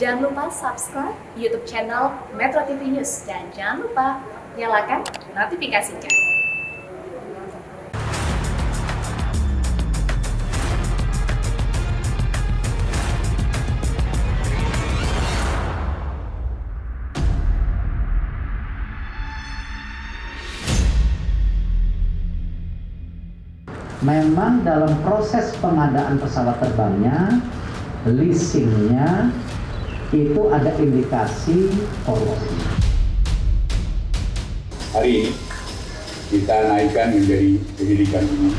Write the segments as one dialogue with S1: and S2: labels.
S1: Jangan lupa subscribe YouTube channel Metro TV News dan jangan lupa nyalakan notifikasinya.
S2: Memang dalam proses pengadaan pesawat terbangnya, leasingnya, itu ada indikasi korupsi.
S3: Hari ini kita naikkan menjadi penyidikan umum.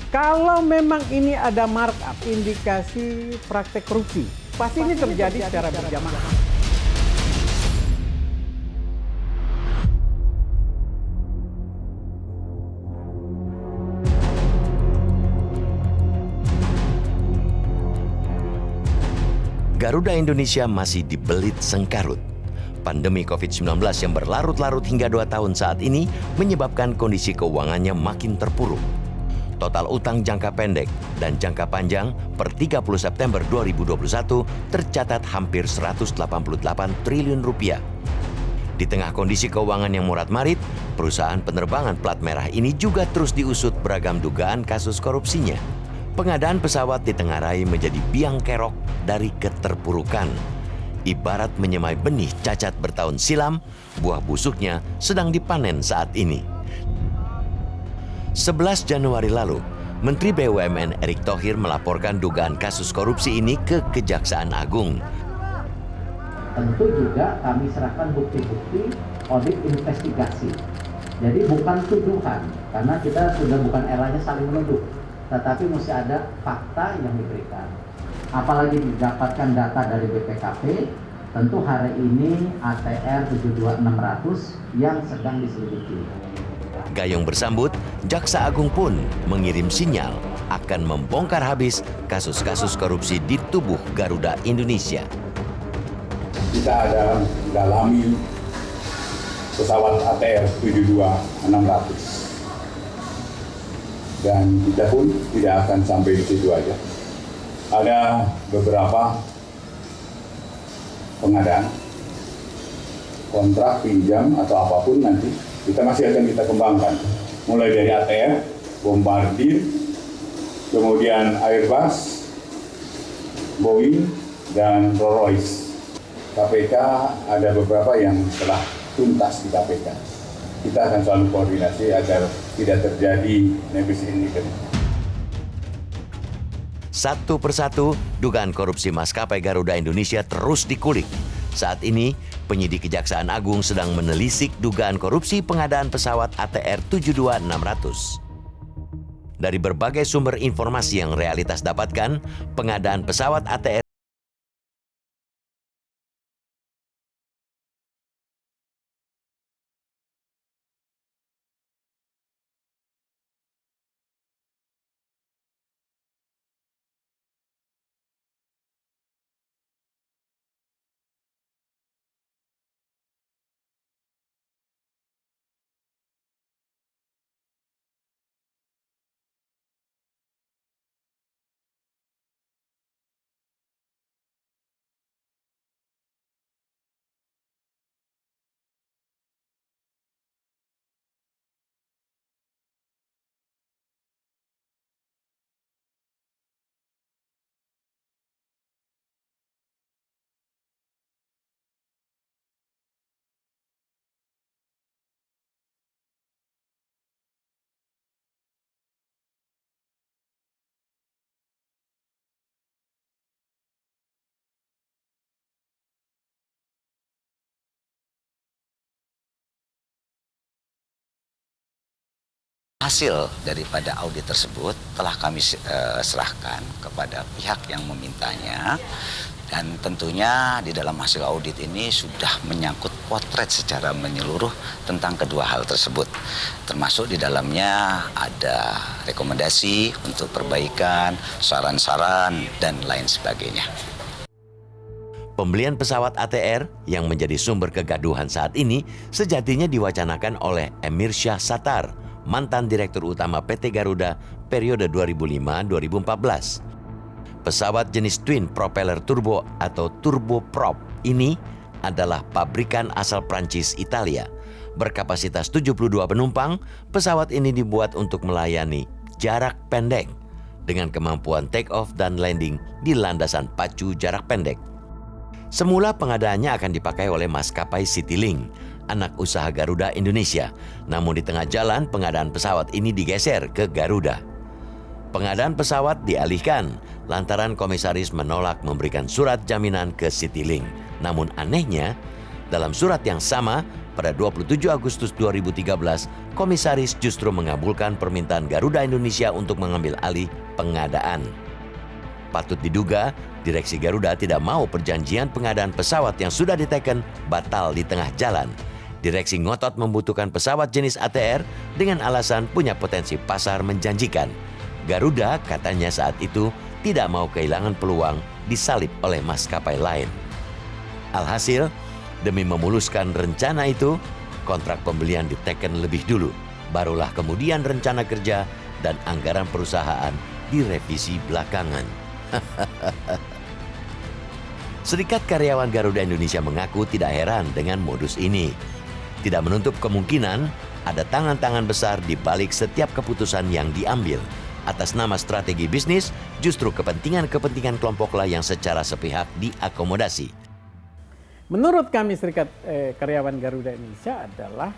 S4: Kalau memang ini ada markup indikasi praktek korupsi, pasti ini terjadi secara berjamaah.
S5: Garuda Indonesia masih dibelit sengkarut. Pandemi COVID-19 yang berlarut-larut hingga 2 tahun saat ini menyebabkan kondisi keuangannya makin terpuruk. Total utang jangka pendek dan jangka panjang per 30 September 2021 tercatat hampir 188 triliun rupiah. Di tengah kondisi keuangan yang morat-marit, perusahaan penerbangan plat merah ini juga terus diusut beragam dugaan kasus korupsinya. Pengadaan pesawat ditengarai menjadi biang kerok dari keterpurukan. Ibarat menyemai benih cacat bertahun silam, buah busuknya sedang dipanen saat ini. 11 Januari lalu, Menteri BUMN Erick Thohir melaporkan dugaan kasus korupsi ini ke Kejaksaan Agung.
S2: Tentu juga kami serahkan bukti-bukti audit investigasi. Jadi bukan tuduhan, karena kita sudah bukan eranya saling menuduh, tetapi mesti ada fakta yang diberikan. Apalagi didapatkan data dari BPKP, tentu hari ini ATR 72600 yang sedang diselidiki.
S5: Gayung bersambut, Jaksa Agung pun mengirim sinyal akan membongkar habis kasus-kasus korupsi di tubuh Garuda Indonesia.
S3: Kita ada dalami pesawat ATR 72600. Dan kita pun tidak akan sampai di situ aja. Ada beberapa pengadaan, kontrak pinjam atau apapun nanti kita masih akan kita kembangkan. Mulai dari ATR, Bombardier, kemudian Airbus, Boeing, dan Rolls-Royce. KPK ada beberapa yang telah tuntas di KPK. Kita akan selalu koordinasi agar tidak terjadi nebis ini.
S5: Satu persatu, dugaan korupsi maskapai Garuda Indonesia terus dikulik. Saat ini, penyidik Kejaksaan Agung sedang menelisik dugaan korupsi pengadaan pesawat ATR 72600. Dari berbagai sumber informasi yang realitas dapatkan, pengadaan pesawat ATR
S6: hasil daripada audit tersebut telah kami serahkan kepada pihak yang memintanya, dan tentunya di dalam hasil audit ini sudah menyangkut potret secara menyeluruh tentang kedua hal tersebut, termasuk di dalamnya ada rekomendasi untuk perbaikan, saran-saran, dan lain sebagainya.
S5: Pembelian pesawat ATR yang menjadi sumber kegaduhan saat ini sejatinya diwacanakan oleh Emir Syah Sattar, mantan Direktur Utama PT Garuda periode 2005-2014. Pesawat jenis twin propeller turbo atau turboprop ini adalah pabrikan asal Prancis Italia. Berkapasitas 72 penumpang, pesawat ini dibuat untuk melayani jarak pendek dengan kemampuan take off dan landing di landasan pacu jarak pendek. Semula pengadaannya akan dipakai oleh maskapai Citylink, anak usaha Garuda Indonesia. Namun di tengah jalan pengadaan pesawat ini digeser ke Garuda. Pengadaan pesawat dialihkan lantaran komisaris menolak memberikan surat jaminan ke Citylink. Namun anehnya, dalam surat yang sama pada 27 Agustus 2013, komisaris justru mengabulkan permintaan Garuda Indonesia untuk mengambil alih pengadaan. Patut diduga, direksi Garuda tidak mau perjanjian pengadaan pesawat yang sudah diteken batal di tengah jalan. Direksi ngotot membutuhkan pesawat jenis ATR dengan alasan punya potensi pasar menjanjikan. Garuda katanya saat itu tidak mau kehilangan peluang disalip oleh maskapai lain. Alhasil, demi memuluskan rencana itu, kontrak pembelian diteken lebih dulu. Barulah kemudian rencana kerja dan anggaran perusahaan direvisi belakangan. Serikat Karyawan Garuda Indonesia mengaku tidak heran dengan modus ini. Tidak menutup kemungkinan ada tangan-tangan besar di balik setiap keputusan yang diambil. Atas nama strategi bisnis, justru kepentingan-kepentingan kelompoklah yang secara sepihak diakomodasi.
S4: Menurut kami Serikat Karyawan Garuda Indonesia adalah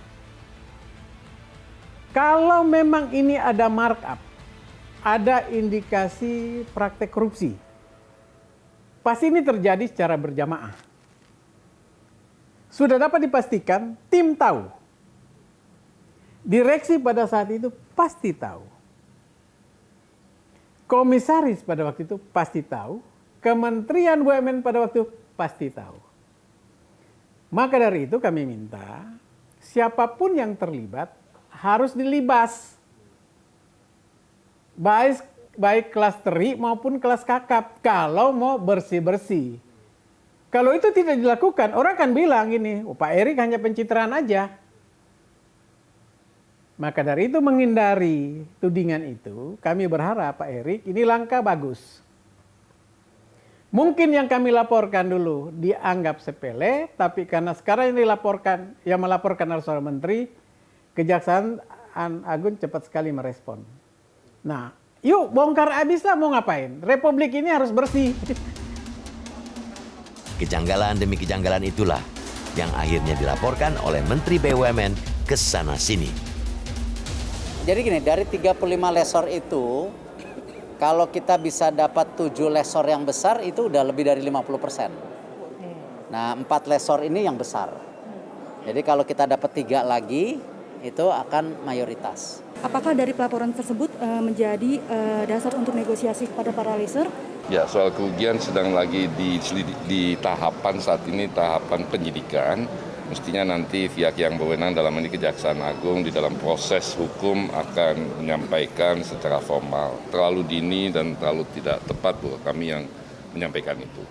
S4: kalau memang ini ada markup, ada indikasi praktek korupsi, pasti ini terjadi secara berjamaah. Sudah dapat dipastikan, tim tahu. Direksi pada saat itu pasti tahu. Komisaris pada waktu itu pasti tahu. Kementerian BUMN pada waktu itu pasti tahu. Maka dari itu kami minta siapapun yang terlibat harus dilibas. Baik kelas teri maupun kelas kakap. Kalau mau bersih-bersih. Kalau itu tidak dilakukan, orang akan bilang gini, Pak Erik hanya pencitraan aja. Maka dari itu menghindari tudingan itu, kami berharap Pak Erik ini langkah bagus. Mungkin yang kami laporkan dulu dianggap sepele, tapi karena sekarang yang melaporkan adalah seorang menteri, Kejaksaan Agung cepat sekali merespon. Nah, yuk bongkar abis lah mau ngapain? Republik ini harus bersih.
S5: Kejanggalan demi kejanggalan itulah yang akhirnya dilaporkan oleh Menteri BUMN ke sana-sini.
S2: Jadi gini, dari 35 lesor itu, kalau kita bisa dapat 7 lesor yang besar, itu udah lebih dari 50%. Nah, 4 lesor ini yang besar. Jadi kalau kita dapat 3 lagi, itu akan mayoritas.
S7: Apakah dari pelaporan tersebut menjadi dasar untuk negosiasi kepada para lesor?
S8: Ya, soal kerugian sedang lagi di tahapan saat ini, tahapan penyidikan. Mestinya nanti pihak yang berwenang dalam ini Kejaksaan Agung di dalam proses hukum akan menyampaikan secara formal. Terlalu dini dan terlalu tidak tepat buat kami yang menyampaikan itu.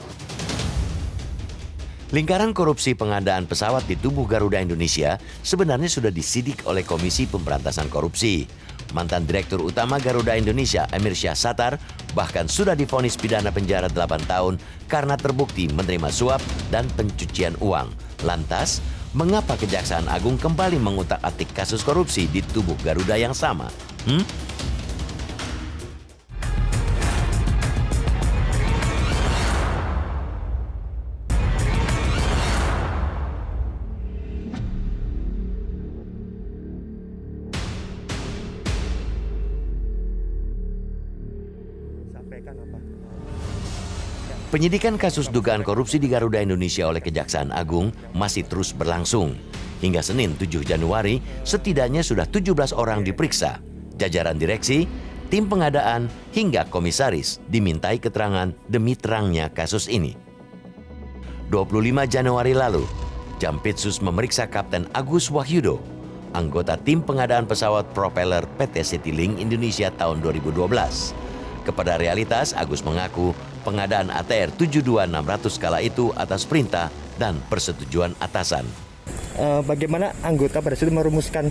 S5: Lingkaran korupsi pengadaan pesawat di tubuh Garuda Indonesia sebenarnya sudah disidik oleh Komisi Pemberantasan Korupsi. Mantan Direktur Utama Garuda Indonesia, Emir Syahsatar, bahkan sudah divonis pidana penjara 8 tahun karena terbukti menerima suap dan pencucian uang. Lantas, mengapa Kejaksaan Agung kembali mengutak-atik kasus korupsi di tubuh Garuda yang sama? Penyidikan kasus dugaan korupsi di Garuda Indonesia oleh Kejaksaan Agung masih terus berlangsung. Hingga Senin 7 Januari, setidaknya sudah 17 orang diperiksa. Jajaran direksi, tim pengadaan, hingga komisaris dimintai keterangan demi terangnya kasus ini. 25 Januari lalu, Jampitsus memeriksa Kapten Agus Wahyudo, anggota tim pengadaan pesawat propeller PT Citylink Indonesia tahun 2012. Kepada realitas, Agus mengaku pengadaan ATR 72600 kala itu atas perintah dan persetujuan atasan.
S9: Bagaimana anggota pada saat itu merumuskan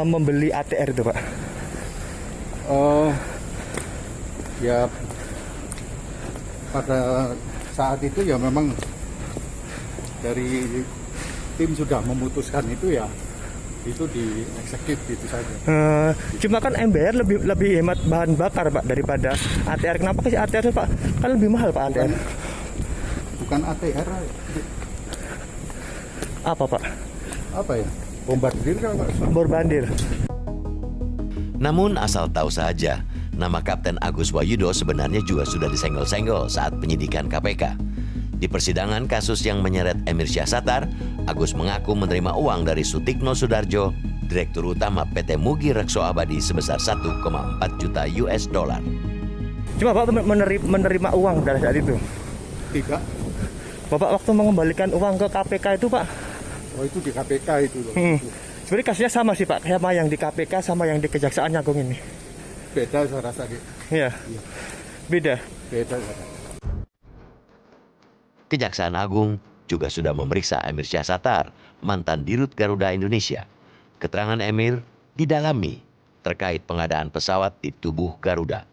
S9: membeli ATR itu, Pak?
S4: Ya
S10: pada saat itu ya memang dari tim sudah memutuskan itu ya itu dieksekutif gitu saja.
S9: Cuma kan MBR lebih hemat bahan bakar Pak daripada ATR. Kenapa sih ATR Pak? Kan lebih mahal Pak ATR.
S10: Bukan ATR.
S9: Apa Pak?
S10: Apa ya? Bombardir kan Pak?
S9: Bombardir.
S5: Namun asal tahu saja, nama Kapten Agus Wahyudo sebenarnya juga sudah disenggol-senggol saat penyidikan KPK. Di persidangan kasus yang menyeret Emir Syahsatar, Agus mengaku menerima uang dari Sutikno Sudarjo, Direktur Utama PT Mugi Rekso Abadi sebesar 1,4 juta US dollar.
S9: Cuma Bapak menerima uang dari saat itu?
S10: Tidak.
S9: Bapak waktu mengembalikan uang ke KPK itu Pak?
S10: Oh itu di KPK itu loh.
S9: Sebenarnya kasusnya sama sih Pak, sama yang di KPK sama yang di Kejaksaan Agung ini.
S10: Beda saya rasa.
S9: Iya. Beda.
S10: Beda.
S5: Kejaksaan Agung juga sudah memeriksa Emir Syahsatar, mantan Dirut Garuda Indonesia. Keterangan Emir didalami terkait pengadaan pesawat di tubuh Garuda.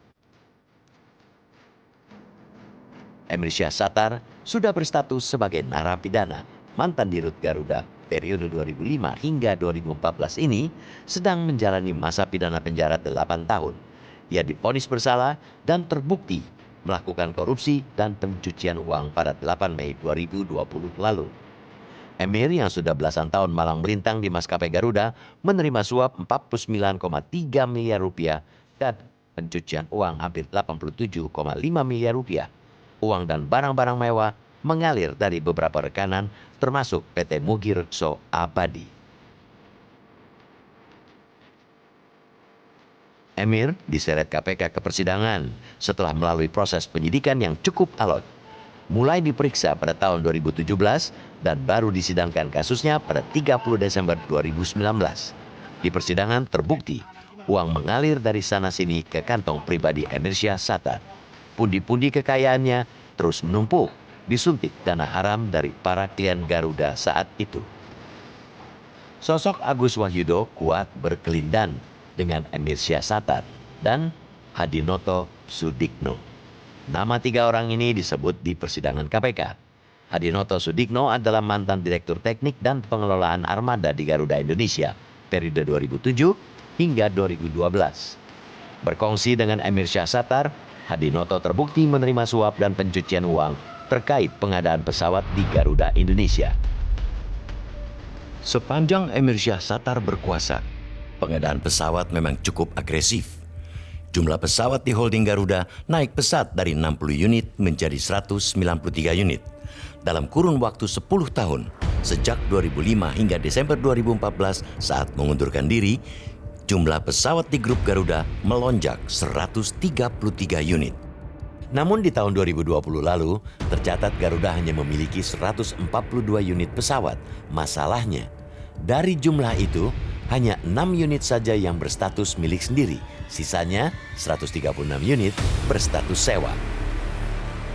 S5: Emir Syahsatar sudah berstatus sebagai narapidana. Mantan Dirut Garuda periode 2005 hingga 2014 ini sedang menjalani masa pidana penjara 8 tahun. Ia divonis bersalah dan terbukti melakukan korupsi dan pencucian uang pada 8 Mei 2020 lalu. Emir yang sudah belasan tahun malang melintang di maskapai Garuda menerima suap 49,3 miliar rupiah dan pencucian uang hampir 87,5 miliar rupiah. Uang dan barang-barang mewah mengalir dari beberapa rekanan termasuk PT Mugi Rekso Abadi. Emir diseret KPK ke persidangan setelah melalui proses penyidikan yang cukup alot. Mulai diperiksa pada tahun 2017 dan baru disidangkan kasusnya pada 30 Desember 2019. Di persidangan terbukti uang mengalir dari sana-sini ke kantong pribadi Emir Syahsatar. Pundi-pundi kekayaannya terus menumpuk, disuntik dana haram dari para klien Garuda saat itu. Sosok Agus Wahyudo kuat berkelindan dengan Emir Syahsatar dan Hadinoto Sudikno. Nama 3 orang ini disebut di persidangan KPK. Hadinoto Sudikno adalah mantan Direktur Teknik dan Pengelolaan Armada di Garuda Indonesia periode 2007 hingga 2012. Berkongsi dengan Emir Syahsatar, Hadinoto terbukti menerima suap dan pencucian uang terkait pengadaan pesawat di Garuda Indonesia. Sepanjang Emir Syahsatar berkuasa, pengadaan pesawat memang cukup agresif. Jumlah pesawat di holding Garuda naik pesat dari 60 unit menjadi 193 unit. Dalam kurun waktu 10 tahun, sejak 2005 hingga Desember 2014 saat mengundurkan diri, jumlah pesawat di grup Garuda melonjak 133 unit. Namun di tahun 2020 lalu, tercatat Garuda hanya memiliki 142 unit pesawat. Masalahnya, dari jumlah itu, hanya 6 unit saja yang berstatus milik sendiri. Sisanya 136 unit berstatus sewa.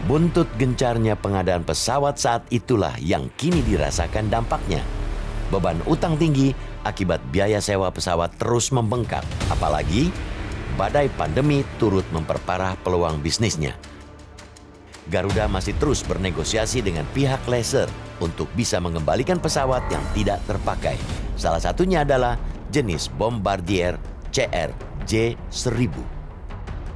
S5: Buntut gencarnya pengadaan pesawat saat itulah yang kini dirasakan dampaknya. Beban utang tinggi akibat biaya sewa pesawat terus membengkak. Apalagi badai pandemi turut memperparah peluang bisnisnya. Garuda masih terus bernegosiasi dengan pihak lessor untuk bisa mengembalikan pesawat yang tidak terpakai. Salah satunya adalah jenis Bombardier CRJ-1000.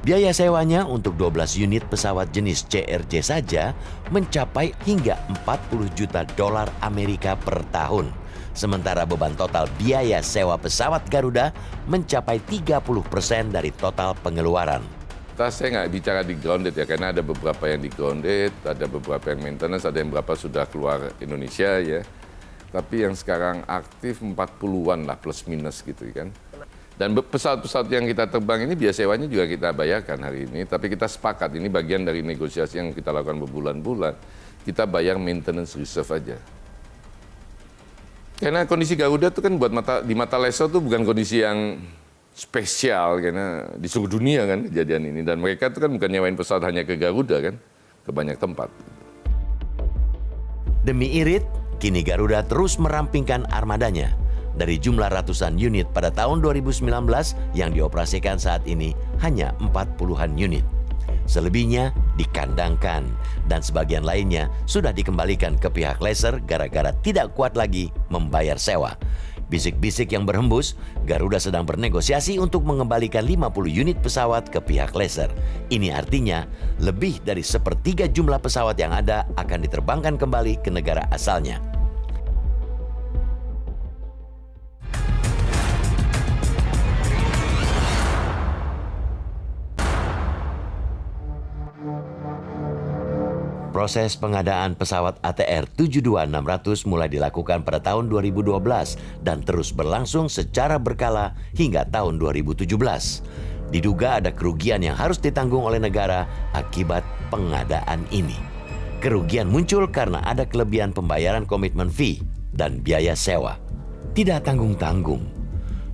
S5: Biaya sewanya untuk 12 unit pesawat jenis CRJ saja mencapai hingga 40 juta dolar Amerika per tahun. Sementara beban total biaya sewa pesawat Garuda mencapai 30% dari total pengeluaran.
S8: Saya nggak bicara di grounded ya, karena ada beberapa yang di grounded, ada beberapa yang maintenance, ada yang beberapa sudah keluar Indonesia ya. Tapi yang sekarang aktif 40-an lah plus minus gitu kan. Dan pesawat-pesawat yang kita terbang ini biaya sewanya juga kita bayarkan hari ini. Tapi kita sepakat, ini bagian dari negosiasi yang kita lakukan berbulan-bulan. Kita bayar maintenance reserve aja. Karena kondisi Garuda itu kan di mata lessor itu bukan kondisi yang spesial karena di seluruh dunia kan kejadian ini, dan mereka itu kan bukan nyewain pesawat hanya ke Garuda kan, ke banyak tempat.
S5: Demi irit, kini Garuda terus merampingkan armadanya. Dari jumlah ratusan unit pada tahun 2019 yang dioperasikan saat ini hanya 40-an unit. Selebihnya dikandangkan dan sebagian lainnya sudah dikembalikan ke pihak lessor gara-gara tidak kuat lagi membayar sewa. Bisik-bisik yang berhembus, Garuda sedang bernegosiasi untuk mengembalikan 50 unit pesawat ke pihak lessor. Ini artinya lebih dari 1/3 jumlah pesawat yang ada akan diterbangkan kembali ke negara asalnya. Proses pengadaan pesawat ATR 72600 mulai dilakukan pada tahun 2012 dan terus berlangsung secara berkala hingga tahun 2017. Diduga ada kerugian yang harus ditanggung oleh negara akibat pengadaan ini. Kerugian muncul karena ada kelebihan pembayaran komitmen fee dan biaya sewa. Tidak tanggung-tanggung.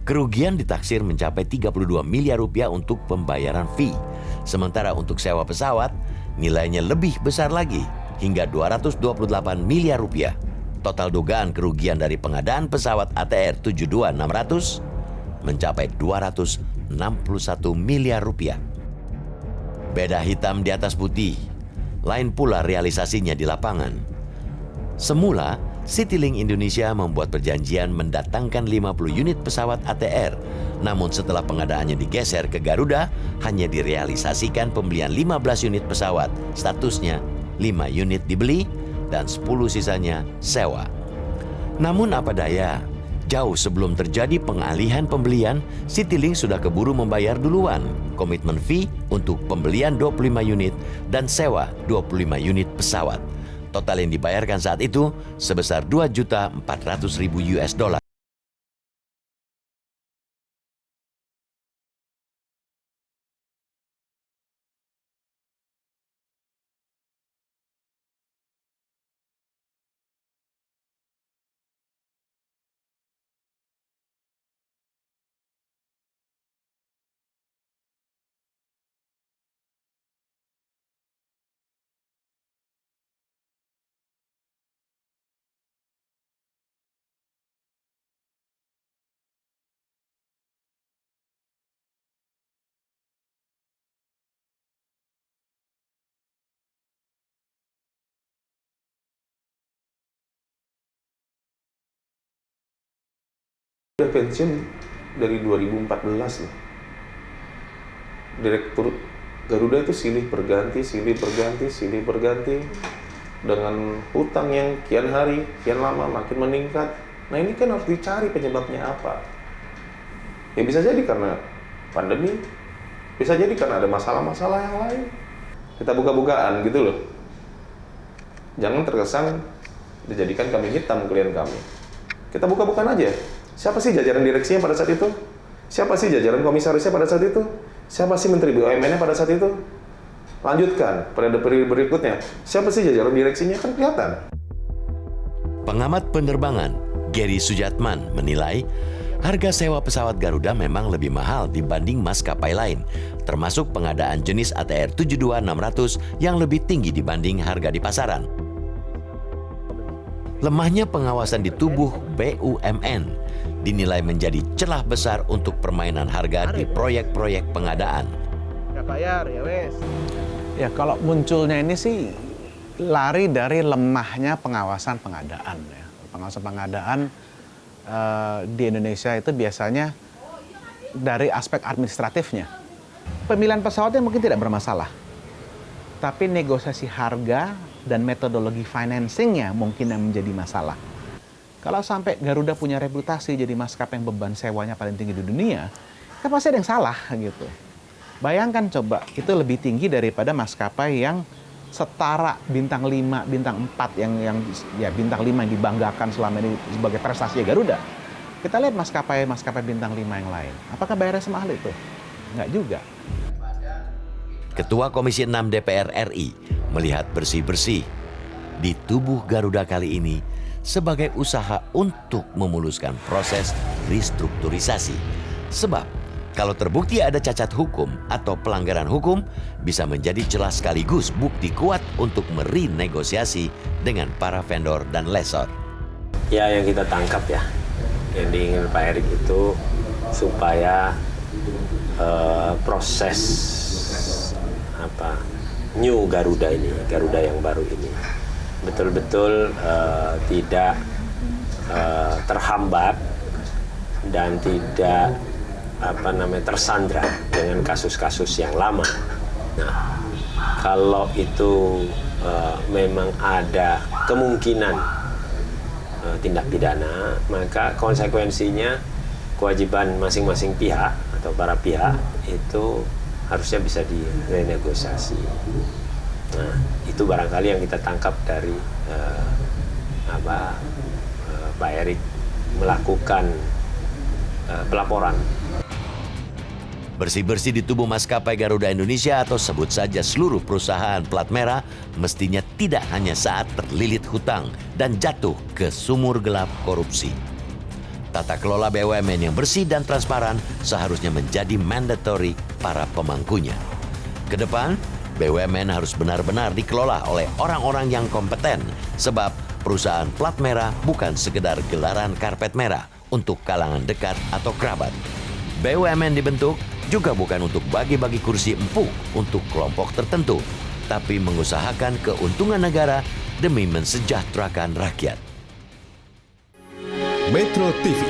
S5: Kerugian ditaksir mencapai 32 miliar rupiah untuk pembayaran fee. Sementara untuk sewa pesawat, nilainya lebih besar lagi, hingga 228 miliar rupiah. Total dugaan kerugian dari pengadaan pesawat ATR 72600 mencapai 261 miliar rupiah. Beda hitam di atas putih, lain pula realisasinya di lapangan. Semula, Citylink Indonesia membuat perjanjian mendatangkan 50 unit pesawat ATR. Namun setelah pengadaannya digeser ke Garuda, hanya direalisasikan pembelian 15 unit pesawat. Statusnya 5 unit dibeli dan 10 sisanya sewa. Namun apa daya, jauh sebelum terjadi pengalihan pembelian, Citylink sudah keburu membayar duluan komitmen fee untuk pembelian 25 unit dan sewa 25 unit pesawat. Total yang dibayarkan saat itu sebesar $2.400.000.
S11: Udah pensiun dari 2014 loh. Direktur Garuda itu silih berganti dengan hutang yang kian hari, kian lama makin meningkat. Nah ini kan harus dicari penyebabnya apa. Ya bisa jadi karena pandemi, bisa jadi karena ada masalah-masalah yang lain. Kita buka-bukaan gitu loh. Jangan terkesan dijadikan kambing hitam klien kami. Kita buka-bukaan aja. Siapa sih jajaran direksinya pada saat itu? Siapa sih jajaran komisarisnya pada saat itu? Siapa sih menteri BUMN-nya pada saat itu? Lanjutkan, periode berikutnya. Siapa sih jajaran direksinya? Kan kelihatan.
S5: Pengamat penerbangan Gary Sujatman menilai harga sewa pesawat Garuda memang lebih mahal dibanding maskapai lain, termasuk pengadaan jenis ATR 72600 yang lebih tinggi dibanding harga di pasaran. Lemahnya pengawasan di tubuh BUMN dinilai menjadi celah besar untuk permainan harga di proyek-proyek pengadaan.
S12: Nggak bayar, ya wes. Ya kalau munculnya ini sih lari dari lemahnya pengawasan pengadaan. Ya. Pengawasan pengadaan di Indonesia itu biasanya dari aspek administratifnya. Pemilihan pesawatnya mungkin tidak bermasalah. Tapi negosiasi harga dan metodologi financingnya mungkin yang menjadi masalah. Kalau sampai Garuda punya reputasi jadi maskapai yang beban sewanya paling tinggi di dunia, kan pasti ada yang salah gitu. Bayangkan coba, itu lebih tinggi daripada maskapai yang setara bintang 5, bintang 4 yang bintang 5 yang dibanggakan selama ini sebagai prestasi Garuda. Kita lihat maskapai bintang 5 yang lain. Apakah bayarnya semahal itu? Enggak juga.
S5: Ketua Komisi 6 DPR RI melihat bersih-bersih di tubuh Garuda kali ini sebagai usaha untuk memuluskan proses restrukturisasi. Sebab kalau terbukti ada cacat hukum atau pelanggaran hukum, bisa menjadi celah sekaligus bukti kuat untuk merenegosiasi dengan para vendor dan lessor.
S13: Ya, yang kita tangkap ya, yang diingin Pak Erik itu supaya proses New Garuda ini, Garuda yang baru ini betul-betul tidak terhambat dan tidak tersandra dengan kasus-kasus yang lama. Nah, kalau itu memang ada kemungkinan tindak pidana, maka konsekuensinya kewajiban masing-masing pihak atau para pihak itu harusnya bisa direnegosiasi. Nah, itu barangkali yang kita tangkap dari Pak Erik melakukan pelaporan.
S5: Bersih-bersih di tubuh maskapai Garuda Indonesia atau sebut saja seluruh perusahaan plat merah mestinya tidak hanya saat terlilit hutang dan jatuh ke sumur gelap korupsi. Tata kelola BUMN yang bersih dan transparan seharusnya menjadi mandatory para pemangkunya. Kedepan, BUMN harus benar-benar dikelola oleh orang-orang yang kompeten, sebab perusahaan plat merah bukan sekedar gelaran karpet merah untuk kalangan dekat atau kerabat. BUMN dibentuk juga bukan untuk bagi-bagi kursi empuk untuk kelompok tertentu, tapi mengusahakan keuntungan negara demi mensejahterakan rakyat.
S14: Metro TV